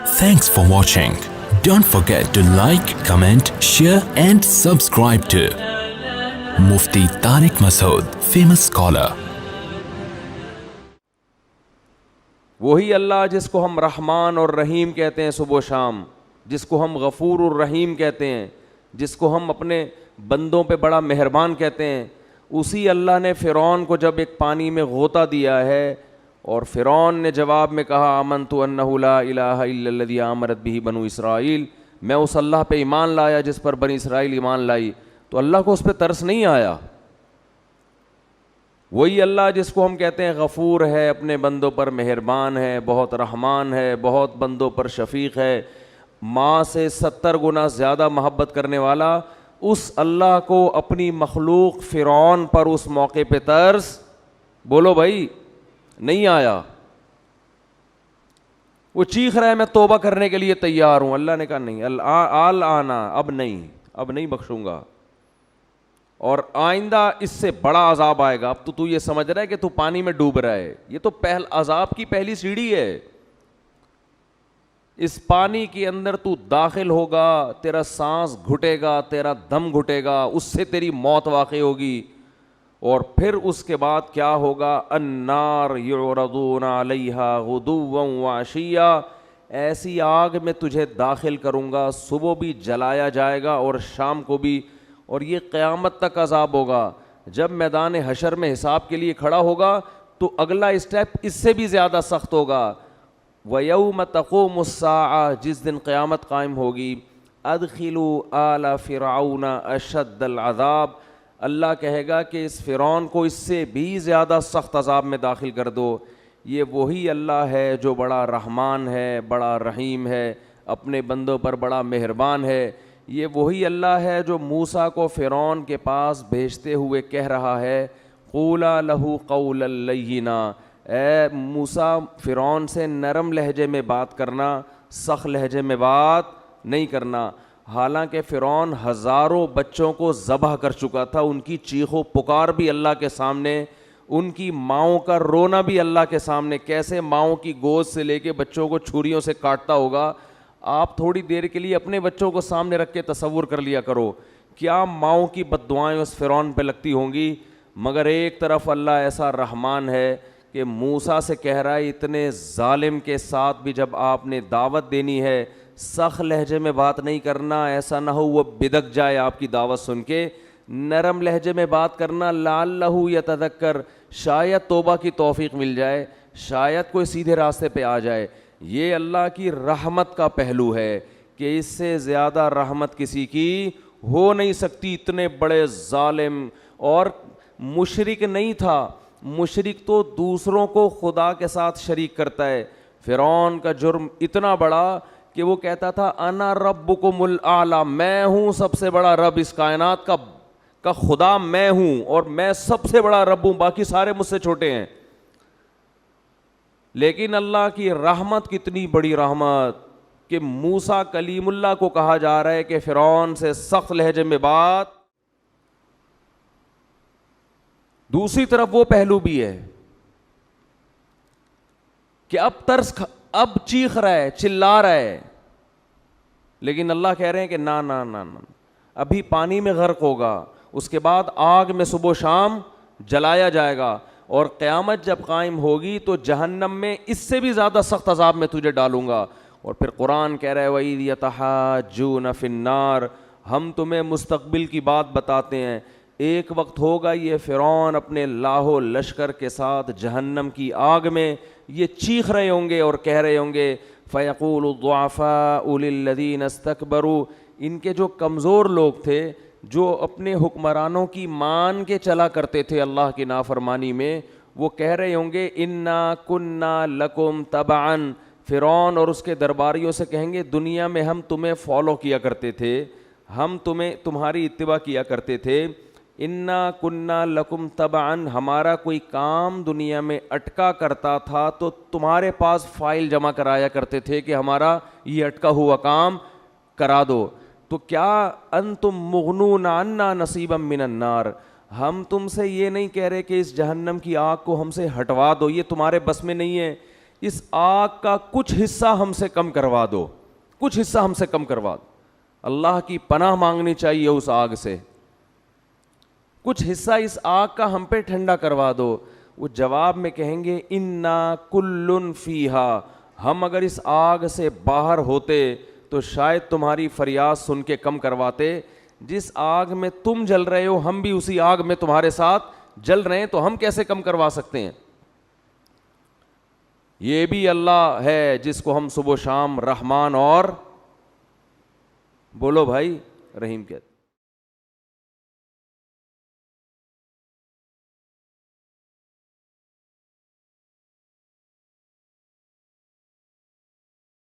Thanks for watching. Don't forget to like, comment, share and subscribe to Mufti Tariq Masood, famous scholar. وہی اللہ جس کو ہم رحمان اور رحیم کہتے ہیں صبح و شام، جس کو ہم غفور الرحیم کہتے ہیں، جس کو ہم اپنے بندوں پہ بڑا مہربان کہتے ہیں، اسی اللہ نے فرعون کو جب ایک پانی میں غوطہ دیا ہے اور فرعون نے جواب میں کہا آمنت انہ لا الہ الا الذی آمنت بہ بنو اسرائیل، میں اس اللہ پہ ایمان لایا جس پر بنی اسرائیل ایمان لائی، تو اللہ کو اس پہ ترس نہیں آیا؟ وہی اللہ جس کو ہم کہتے ہیں غفور ہے، اپنے بندوں پر مہربان ہے، بہت رحمان ہے، بہت بندوں پر شفیق ہے، ماں سے 70 گنا زیادہ محبت کرنے والا، اس اللہ کو اپنی مخلوق فرعون پر اس موقع پہ ترس، بولو بھائی، نہیں آیا؟ وہ چیخ رہا ہے میں توبہ کرنے کے لیے تیار ہوں، اللہ نے کہا نہیں، آنا اب نہیں بخشوں گا، اور آئندہ اس سے بڑا عذاب آئے گا۔ اب تو یہ سمجھ رہا ہے کہ تو پانی میں ڈوب رہا ہے، یہ تو عذاب کی پہلی سیڑھی ہے۔ اس پانی کے اندر تو داخل ہوگا، تیرا سانس گھٹے گا، تیرا دم گھٹے گا، اس سے تیری موت واقع ہوگی، اور پھر اس کے بعد کیا ہوگا؟ النار یعرضون علیہا غدوا وعشیا، ایسی آگ میں تجھے داخل کروں گا، صبح بھی جلایا جائے گا اور شام کو بھی، اور یہ قیامت تک عذاب ہوگا۔ جب میدان حشر میں حساب کے لیے کھڑا ہوگا تو اگلا اسٹیپ اس سے بھی زیادہ سخت ہوگا۔ وَيَوْمَ تَقُومُ السَّاعَةُ، جس دن قیامت قائم ہوگی، أَدْخِلُوا آلَ فِرْعَوْنَ أَشَدَّ الْعَذَابِ، اللہ کہے گا کہ اس فرعون کو اس سے بھی زیادہ سخت عذاب میں داخل کر دو۔ یہ وہی اللہ ہے جو بڑا رحمان ہے، بڑا رحیم ہے، اپنے بندوں پر بڑا مہربان ہے۔ یہ وہی اللہ ہے جو موسیٰ کو فرعون کے پاس بھیجتے ہوئے کہہ رہا ہے قولا لہ قولا لینا، اے موسیٰ فرعون سے نرم لہجے میں بات کرنا، سخت لہجے میں بات نہیں کرنا۔ حالانکہ فرعون ہزاروں بچوں کو ذبح کر چکا تھا، ان کی چیخ و پکار بھی اللہ کے سامنے، ان کی ماؤں کا رونا بھی اللہ کے سامنے، کیسے ماؤں کی گود سے لے کے بچوں کو چھریوں سے کاٹتا ہوگا۔ آپ تھوڑی دیر کے لیے اپنے بچوں کو سامنے رکھ کے تصور کر لیا کرو، کیا ماؤں کی بد دعائیں اس فرعون پہ لگتی ہوں گی۔ مگر ایک طرف اللہ ایسا رحمان ہے کہ موسیٰ سے کہہ رہا ہے اتنے ظالم کے ساتھ بھی جب آپ نے دعوت دینی ہے، سخت لہجے میں بات نہیں کرنا، ایسا نہ ہو وہ بدک جائے آپ کی دعوت سن کے، نرم لہجے میں بات کرنا، لعلہ یتذکر، شاید توبہ کی توفیق مل جائے، شاید کوئی سیدھے راستے پہ آ جائے۔ یہ اللہ کی رحمت کا پہلو ہے کہ اس سے زیادہ رحمت کسی کی ہو نہیں سکتی۔ اتنے بڑے ظالم، اور مشرک نہیں تھا، مشرک تو دوسروں کو خدا کے ساتھ شریک کرتا ہے۔ فرعون کا جرم اتنا بڑا کہ وہ کہتا تھا انا ربکم الاعلی، میں ہوں سب سے بڑا رب، اس کائنات کا خدا میں ہوں، اور میں سب سے بڑا رب ہوں، باقی سارے مجھ سے چھوٹے ہیں۔ لیکن اللہ کی رحمت کتنی بڑی رحمت کہ موسیٰ کلیم اللہ کو کہا جا رہا ہے کہ فرعون سے سخت لہجے میں بات۔ دوسری طرف وہ پہلو بھی ہے کہ اب چیخ رہا ہے، چلا رہا ہے، لیکن اللہ کہہ رہے ہیں کہ نا نا نا نا، ابھی پانی میں غرق ہوگا، اس کے بعد آگ میں صبح و شام جلایا جائے گا، اور قیامت جب قائم ہوگی تو جہنم میں اس سے بھی زیادہ سخت عذاب میں تجھے ڈالوں گا۔ اور پھر قرآن کہہ رہا ہے وَإِذْ يَتَحَاجُّونَ فِي النَّارِ، ہم تمہیں مستقبل کی بات بتاتے ہیں، ایک وقت ہوگا یہ فرعون اپنے لاہو لشکر کے ساتھ جہنم کی آگ میں یہ چیخ رہے ہوں گے اور کہہ رہے ہوں گے فَيَقُولُ الضُّعَفَاءُ لِلَّذِينَ اسْتَكْبَرُوا، ان کے جو کمزور لوگ تھے، جو اپنے حکمرانوں کی مان کے چلا کرتے تھے اللہ کی نافرمانی میں، وہ کہہ رہے ہوں گے اِنَّا كُنَّا لَكُمْ تَبَعًا، فرعون اور اس کے درباریوں سے کہیں گے دنیا میں ہم تمہیں فالو کیا کرتے تھے، ہم تمہاری اتباع کیا کرتے تھے، اِنَّا كُنَّا لَكُمْ تَبَعًا، ہمارا کوئی کام دنیا میں اٹکا کرتا تھا تو تمہارے پاس فائل جمع کرایا کرتے تھے کہ ہمارا یہ اٹکا ہوا کام کرا دو۔ تو کیا انتم مغنون عنا نصیبا من النار، ہم تم سے یہ نہیں کہہ رہے کہ اس جہنم کی آگ کو ہم سے ہٹوا دو، یہ تمہارے بس میں نہیں ہے، اس آگ کا کچھ حصہ ہم سے کم کروا دو, کچھ حصہ ہم سے کم کروا دو. اللہ کی پناہ مانگنی چاہیے اس آگ سے, کچھ حصہ اس آگ کا ہم پہ ٹھنڈا کروا دو. وہ جواب میں کہیں گے انا کلن فیہا, ہم اگر اس آگ سے باہر ہوتے تو شاید تمہاری فریاد سن کے کم کرواتے. جس آگ میں تم جل رہے ہو ہم بھی اسی آگ میں تمہارے ساتھ جل رہے ہیں, تو ہم کیسے کم کروا سکتے ہیں؟ یہ بھی اللہ ہے جس کو ہم صبح و شام رحمان اور بولو بھائی رحیم کہتے ہیں.